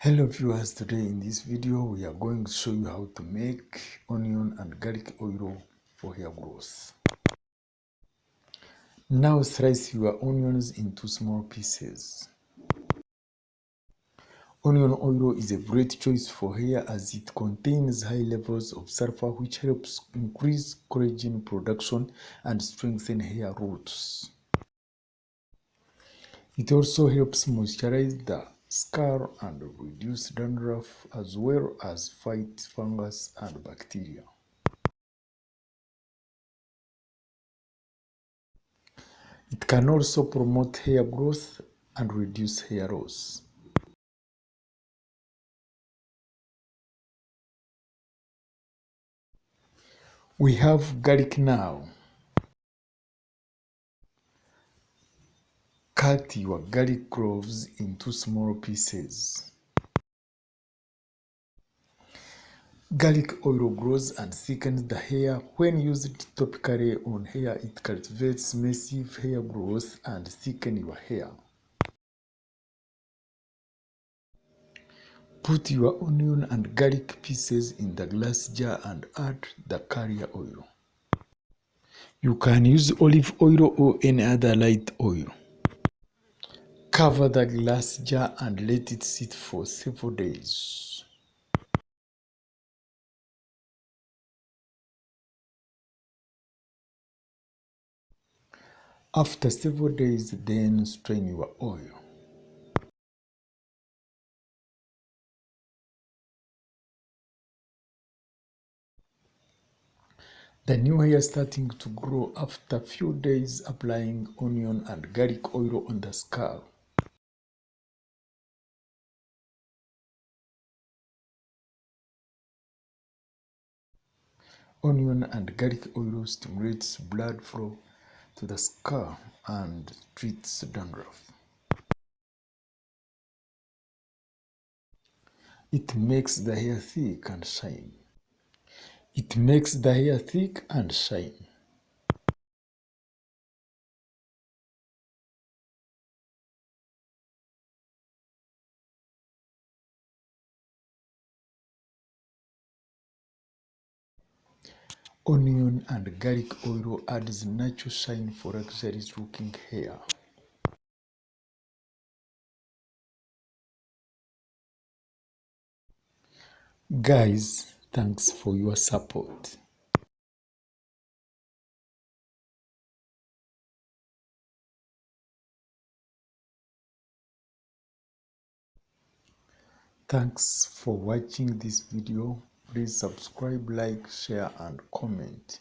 Hello viewers, today in this video we are going to show you how to make onion and garlic oil for hair growth. Now slice your onions into small pieces. Onion oil is a great choice for hair as it contains high levels of sulfur which helps increase collagen production and strengthen hair roots. It also helps moisturize the scalp and reduce dandruff as well as fight fungus and bacteria. It can also promote hair growth and reduce hair loss. We have garlic now. Cut your garlic cloves into small pieces. Garlic oil grows and thickens the hair. When used topically on hair, it cultivates massive hair growth and thickens your hair. Put your onion and garlic pieces in the glass jar and add the carrier oil. You can use olive oil or any other light oil. Cover the glass jar and let it sit for several days. After several days, then strain your oil. The new hair starting to grow after few days, applying onion and garlic oil on the scalp. Onion and garlic oil stimulates blood flow to the scalp and treats dandruff. It makes the hair thick and shine. It makes the hair thick and shine. Onion and garlic oil adds natural shine for luxurious looking hair. Guys, thanks for your support. Thanks for watching this video. Please subscribe, like, share and comment.